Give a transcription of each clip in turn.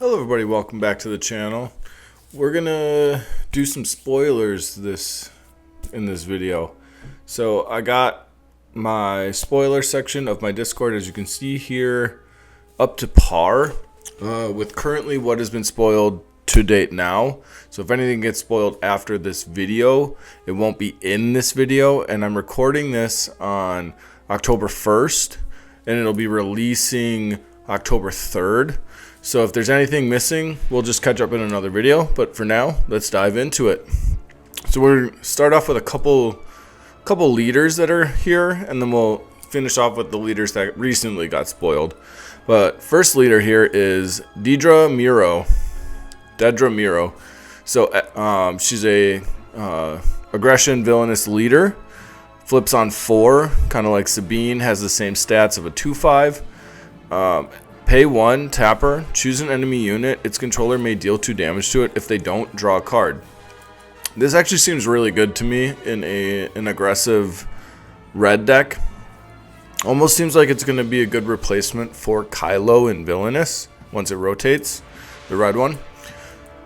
Hello everybody, welcome back to the channel. We're gonna do some spoilers in this video. So I got my spoiler section of my Discord, as you can see here, up to par with currently what has been spoiled to date now. So if anything gets spoiled after this video, it won't be in this video, and I'm recording this on October 1st and it'll be releasing October 3rd. So if there's anything missing, we'll just catch up in another video. But for now, let's dive into it. So we're gonna start off with a couple leaders that are here, and then we'll finish off with the leaders that recently got spoiled. But first leader here is Dedra Meero. So she's a aggression villainous leader. Flips on 4, kind of like Sabine, has the same stats of a 2/5. Pay 1, tap her, choose an enemy unit. Its controller may deal 2 damage to it. If they don't, draw a card. This actually seems really good to me in an aggressive red deck. Almost seems like it's going to be a good replacement for Kylo in Villainous once it rotates, the red one.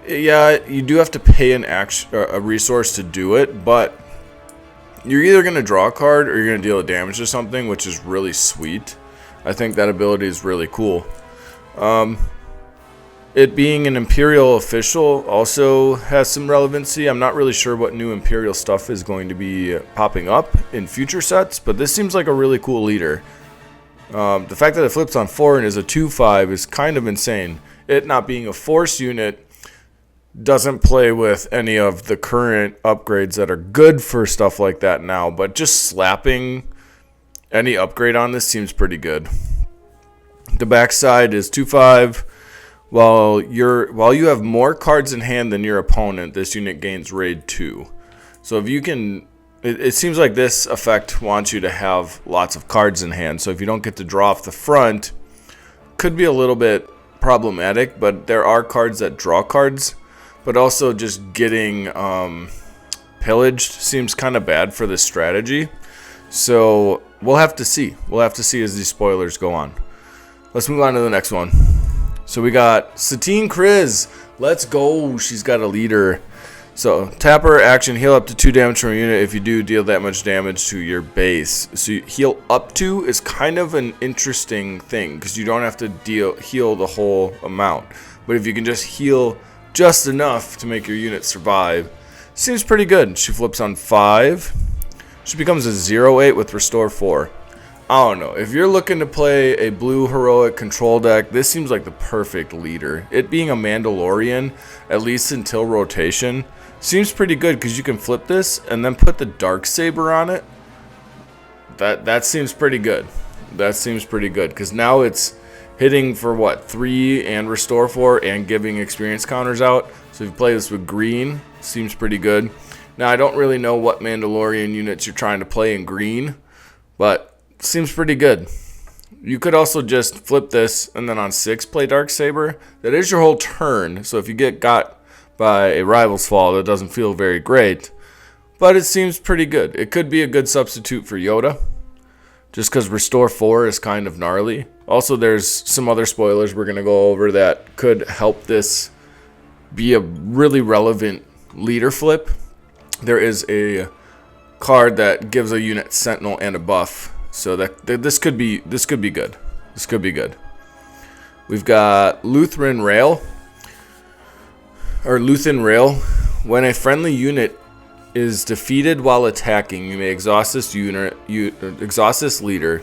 Yeah, you do have to pay a resource to do it, but you're either going to draw a card or you're going to deal damage to something, which is really sweet. I think that ability is really cool. It being an Imperial official also has some relevancy. I'm not really sure what new Imperial stuff is going to be popping up in future sets, but this seems like a really cool leader. The fact that it flips on 4 and is a 2/5 is kind of insane. It not being a force unit doesn't play with any of the current upgrades that are good for stuff like that now, but just slapping any upgrade on this seems pretty good. The backside is 2/5. While you have more cards in hand than your opponent, this unit gains raid 2. So if you can, it seems like this effect wants you to have lots of cards in hand. So if you don't get to draw off the front, could be a little bit problematic. But there are cards that draw cards, but also just getting pillaged seems kind of bad for this strategy. So we'll have to see. We'll have to see as these spoilers go on. Let's move on to the next one. So we got Satine Kryz. Let's go. She's got a leader. So tap her, action, heal up to 2 damage from a unit. If you do, deal that much damage to your base. So heal up to is kind of an interesting thing because you don't have to heal the whole amount. But if you can just heal just enough to make your unit survive, seems pretty good. She flips on 5. She becomes a 0/8 with Restore 4. I don't know. If you're looking to play a blue heroic control deck, this seems like the perfect leader. It being a Mandalorian, at least until rotation, seems pretty good because you can flip this and then put the Darksaber on it. That seems pretty good. That seems pretty good because now it's hitting for what, 3 and Restore 4 and giving experience counters out. So if you play this with green, seems pretty good. Now, I don't really know what Mandalorian units you're trying to play in green, but seems pretty good. You could also just flip this and then on 6 play Darksaber. That is your whole turn, so if you get got by a Rival's Fall, that doesn't feel very great, but it seems pretty good. It could be a good substitute for Yoda, just because Restore 4 is kind of gnarly. Also, there's some other spoilers we're going to go over that could help this be a really relevant leader flip. There is a card that gives a unit Sentinel and a buff, so that this could be good. This could be good. We've got Luthen Rail. When a friendly unit is defeated while attacking, you may exhaust this leader.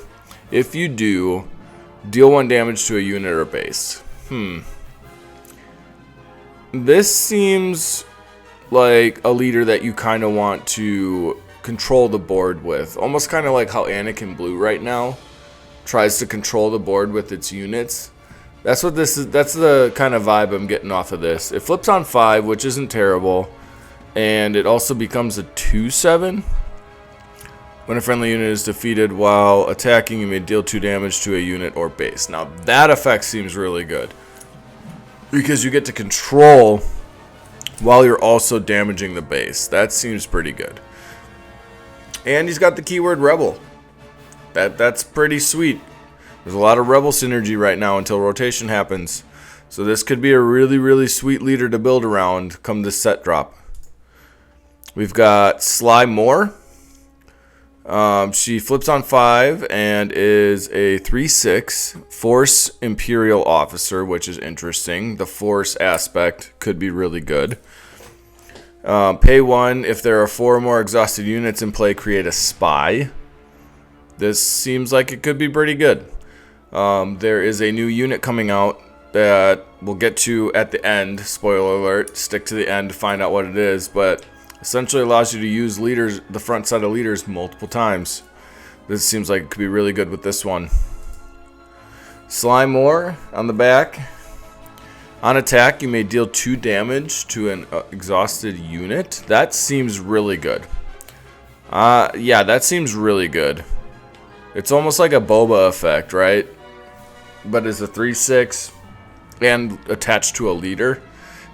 If you do, deal 1 damage to a unit or base. This seems like a leader that you kind of want to control the board with, almost kind of like how Anakin Blue right now tries to control the board with its units. That's what this is. That's the kind of vibe I'm getting off of this. It flips on 5, which isn't terrible, and it also becomes a 2/7. When a friendly unit is defeated while attacking, you may deal 2 damage to a unit or base. Now that effect seems really good because you get to control while you're also damaging the base. That seems pretty good. And he's got the keyword Rebel. That's pretty sweet. There's a lot of Rebel synergy right now until rotation happens. So this could be a really sweet leader to build around come this set drop. We've got Sly Moore. She flips on 5 and is a 3/6 Force Imperial Officer, which is interesting. The Force aspect could be really good. Pay 1. If there are 4 or more exhausted units in play, create a spy. This seems like it could be pretty good. There is a new unit coming out that we'll get to at the end. Spoiler alert, stick to the end to find out what it is, but essentially allows you to use leaders, the front set of leaders, multiple times. This seems like it could be really good with this one. Sly Moore on the back. On attack, you may deal 2 damage to an exhausted unit. That seems really good. Yeah, that seems really good. It's almost like a Boba effect, right? But it's a 3/6 and attached to a leader.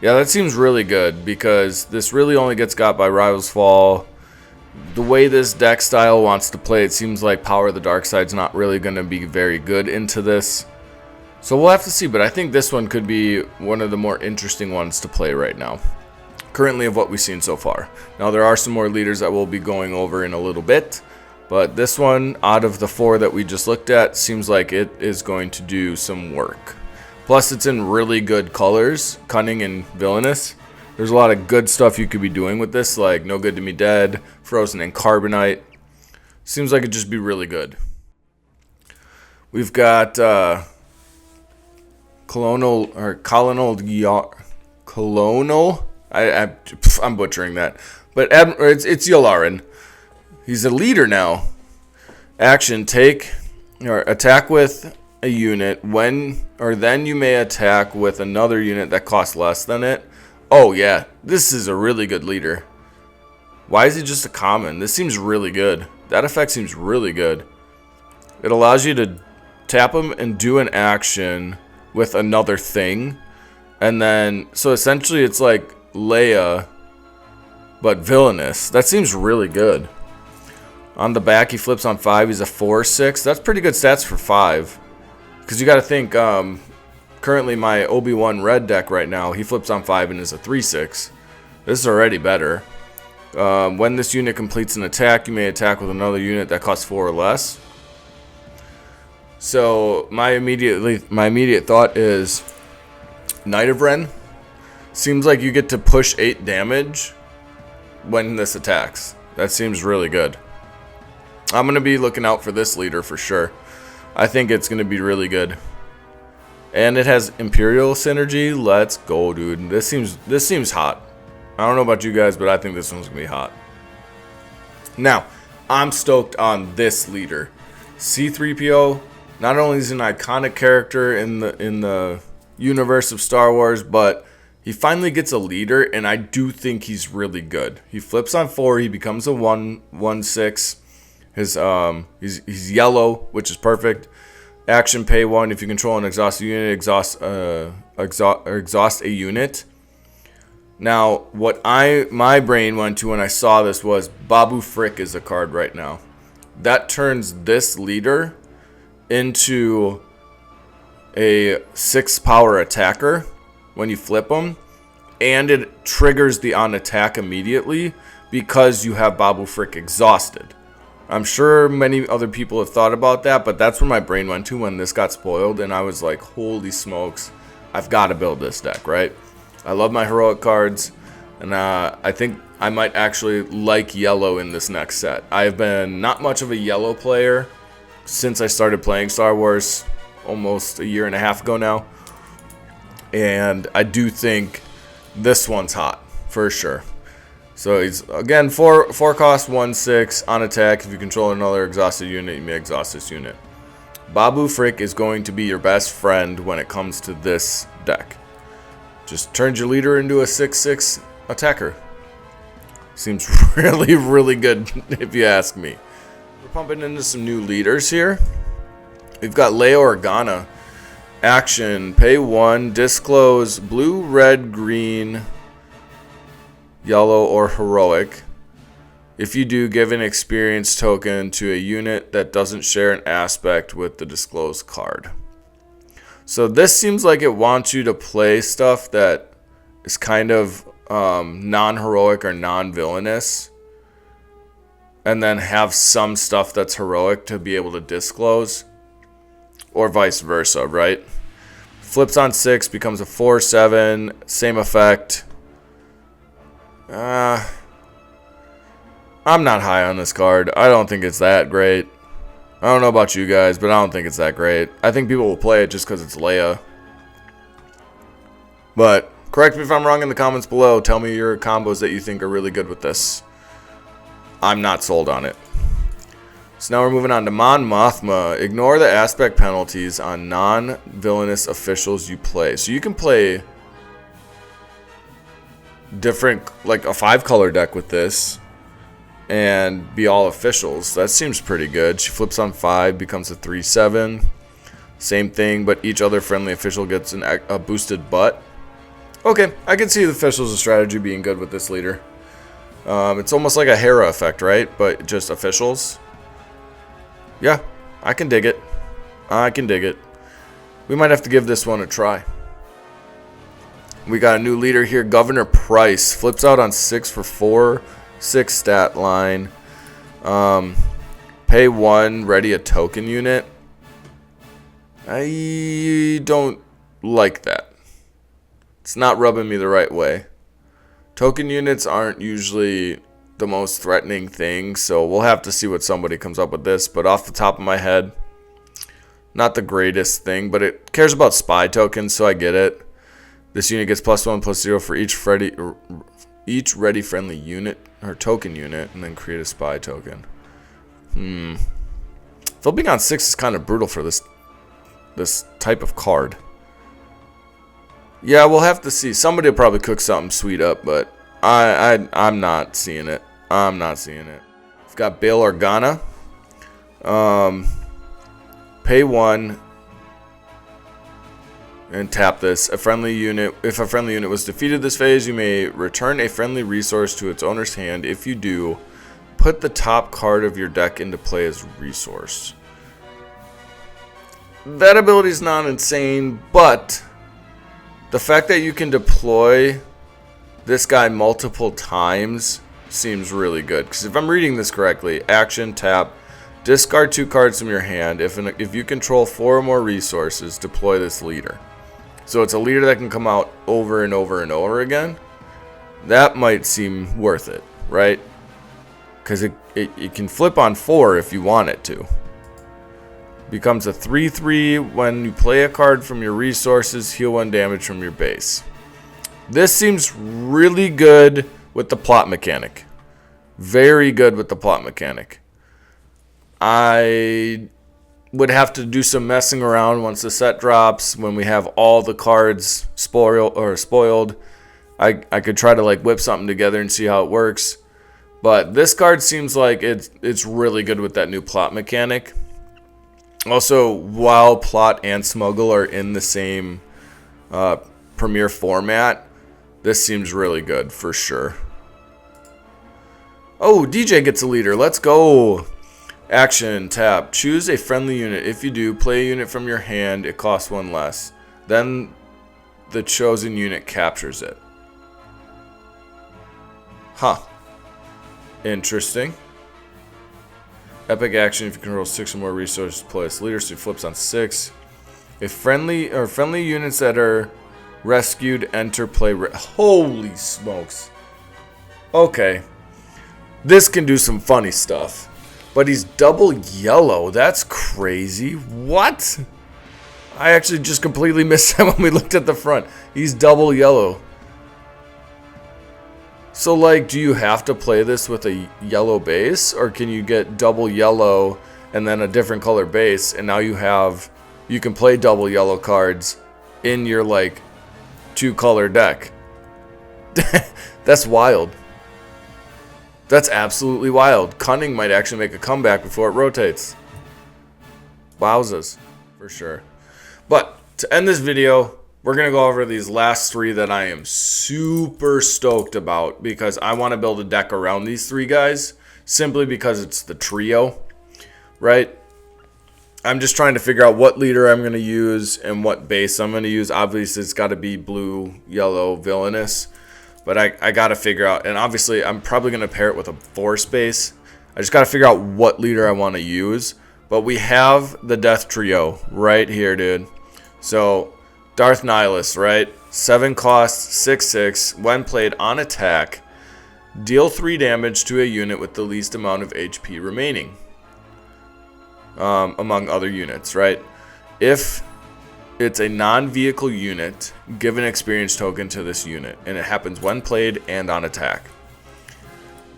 Yeah, that seems really good because this really only gets got by Rivals Fall. The way this deck style wants to play, it seems like Power of the Dark Side's not really going to be very good into this. So we'll have to see, but I think this one could be one of the more interesting ones to play right now. Currently of what we've seen so far. Now there are some more leaders that we'll be going over in a little bit. But this one, out of the 4 that we just looked at, seems like it is going to do some work. Plus, it's in really good colors, Cunning and Villainous. There's a lot of good stuff you could be doing with this, like No Good to Me Dead, Frozen and Carbonite. Seems like it'd just be really good. We've got Colonel. I'm butchering that, but it's Yularen. He's a leader now. Action: take or attack with a unit then you may attack with another unit that costs less than it. Oh yeah, this is a really good leader. Why is he just a common? This seems really good. That effect seems really good. It allows you to tap him and do an action with another thing, and then so essentially it's like Leia but villainous. That seems really good. On the back, he flips on 5. He's a 4/6. That's pretty good stats for 5. Because you got to think, currently my Obi-Wan red deck right now, he flips on 5 and is a 3/6. This is already better. When this unit completes an attack, you may attack with another unit that costs 4 or less. So my immediate thought is Knight of Ren. Seems like you get to push 8 damage when this attacks. That seems really good. I'm going to be looking out for this leader for sure. I think it's going to be really good. And it has Imperial synergy. Let's go, dude. This seems hot. I don't know about you guys, but I think this one's going to be hot. Now, I'm stoked on this leader. C-3PO, not only is he an iconic character in the universe of Star Wars, but he finally gets a leader, and I do think he's really good. He flips on 4. He becomes a 1/6. He's yellow, which is perfect. Action: pay 1. If you control an exhausted unit, exhaust a unit. Now, what my brain went to when I saw this was Babu Frick is a card right now. That turns this leader into a 6-power attacker when you flip him, and it triggers the on attack immediately because you have Babu Frick exhausted. I'm sure many other people have thought about that, but that's where my brain went to when this got spoiled, and I was like, holy smokes, I've got to build this deck, right? I love my heroic cards, and I think I might actually like yellow in this next set. I've been not much of a yellow player since I started playing Star Wars almost a year and a half ago now, and I do think this one's hot for sure. So he's, again, 4 cost, 1/6 on attack. If you control another exhausted unit, you may exhaust this unit. Babu Frick is going to be your best friend when it comes to this deck. Just turns your leader into a 6/6 attacker. Seems really, really good if you ask me. We're pumping into some new leaders here. We've got Leia Organa. Action: pay 1, disclose blue, red, green, yellow, or heroic. If you do, give an experience token to a unit that doesn't share an aspect with the disclosed card. So this seems like it wants you to play stuff that is kind of non-heroic or non-villainous, and then have some stuff that's heroic to be able to disclose, or vice versa, right? Flips on 6, becomes a 4/7, same effect. I'm not high on this card. I don't think it's that great. I don't know about you guys, but I don't think it's that great. I think people will play it just because it's Leia. But correct me if I'm wrong in the comments below. Tell me your combos that you think are really good with this. I'm not sold on it. So now we're moving on to Mon Mothma. Ignore the aspect penalties on non-villainous officials you play. So you can play different, like a 5-color deck with this and be all officials. That seems pretty good. She flips on 5, becomes a 3/7. Same thing, but each other friendly official gets a boosted butt. Okay, I can see the officials of strategy being good with this leader. It's almost like a Hera effect, right? But just officials. Yeah, I can dig it. I can dig it. We might have to give this one a try. We got a new leader here, Governor Price. Flips out on 6 for 4. 6 stat line. Pay 1, ready a token unit. I don't like that. It's not rubbing me the right way. Token units aren't usually the most threatening thing, so we'll have to see what somebody comes up with this. But off the top of my head, not the greatest thing, but it cares about spy tokens, so I get it. This unit gets +1/+0 for each ready friendly unit or token unit, and then create a spy token. Flipping on 6 is kind of brutal for this type of card. Yeah, we'll have to see. Somebody will probably cook something sweet up, but I'm not seeing it. I'm not seeing it. We've got Bail Organa. Pay 1 and tap this. If a friendly unit was defeated this phase, you may return a friendly resource to its owner's hand. If you do, put the top card of your deck into play as resource. That ability is not insane, but the fact that you can deploy this guy multiple times seems really good. Because if I'm reading this correctly, action, tap, discard 2 cards from your hand. If you control 4 or more resources, deploy this leader. So it's a leader that can come out over and over and over again. That might seem worth it, right? Because it can flip on 4 if you want it to. Becomes a 3/3 when you play a card from your resources, heal 1 damage from your base. This seems really good with the plot mechanic. Very good with the plot mechanic. I would have to do some messing around once the set drops, when we have all the cards spoiled. I could try to like whip something together and see how it works. But this card seems like it's really good with that new plot mechanic. Also, while plot and smuggle are in the same premiere format, this seems really good for sure. Oh, DJ gets a leader. Let's go. Action, tap. Choose a friendly unit. If you do, play a unit from your hand. It costs 1 less. Then the chosen unit captures it. Huh. Interesting. Epic action. If you control 6 or more resources, play this leader. So he flips on 6. If friendly units that are rescued enter play. Holy smokes. Okay. This can do some funny stuff. But he's double yellow. That's crazy. What? I actually just completely missed that when we looked at the front. He's double yellow. So, like, do you have to play this with a yellow base? Or can you get double yellow and then a different color base? And now you can play double yellow cards in your, like, 2-color deck. That's wild. That's absolutely wild. Cunning might actually make a comeback before it rotates. Wowzers, for sure. But to end this video, we're going to go over these last 3 that I am super stoked about, because I want to build a deck around these 3 guys simply because it's the trio, right? I'm just trying to figure out what leader I'm going to use and what base I'm going to use. Obviously, it's got to be blue, yellow, villainous. But I got to figure out, and obviously I'm probably going to pair it with a force base. I just got to figure out what leader I want to use. But we have the death trio right here, dude. So Darth Nihilus, right? 7 cost, 6/6. When played on attack, deal 3 damage to a unit with the least amount of HP remaining. Among other units, right? If it's a non-vehicle unit, give an experience token to this unit, and it happens when played and on attack.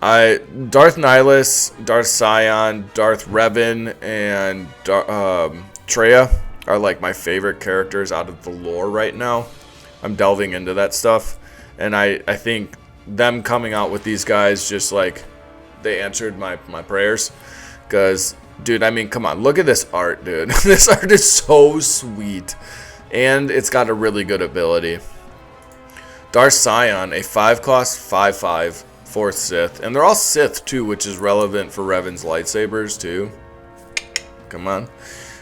Darth Nihilus, Darth Scion, Darth Revan, and Traya are like my favorite characters out of the lore right now. I'm delving into that stuff, and I think them coming out with these guys just like they answered my prayers. Because, dude, I mean, come on, look at this art, dude. This art is so sweet, and it's got a really good ability. Darth Scion, a 5 cost, 5/5, 4th Sith, and they're all Sith too, which is relevant for Revan's lightsabers too. Come on.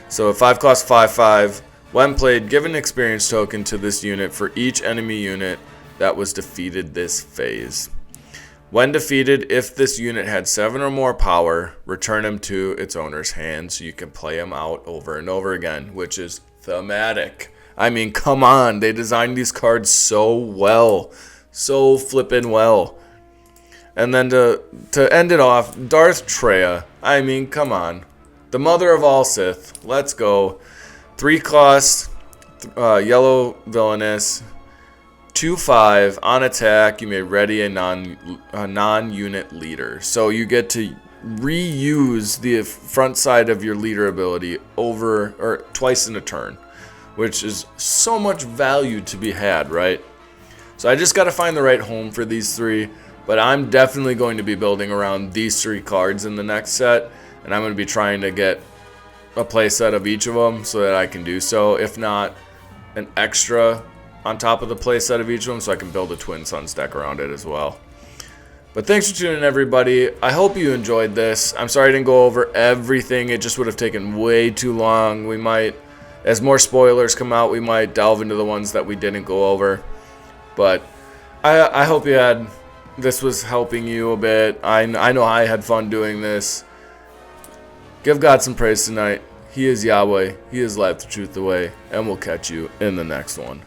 So a 5 cost, 5/5. When played, give an experience token to this unit for each enemy unit that was defeated this phase. When defeated, if this unit had 7 or more power, return him to its owner's hand so you can play him out over and over again, which is thematic. I mean, come on, they designed these cards so well. So flippin' well. And then to end it off, Darth Traya. I mean, come on. The mother of all Sith. Let's go. 3 cost, yellow villainous, 2/5 on attack. You may ready a non-unit leader, so you get to reuse the front side of your leader ability over or twice in a turn, which is so much value to be had, right? So I just got to find the right home for these 3, but I'm definitely going to be building around these 3 cards in the next set, and I'm going to be trying to get a play set of each of them so that I can do so. If not, an extra on top of the play set of each of them so I can build a Twin Suns deck around it as well. But thanks for tuning in, everybody. I hope you enjoyed this. I'm sorry I didn't go over everything. It just would have taken way too long. We might, as more spoilers come out, we might delve into the ones that we didn't go over. But I hope this was helping you a bit. I know I had fun doing this. Give God some praise tonight. He is Yahweh. He is life, the truth, the way. And we'll catch you in the next one.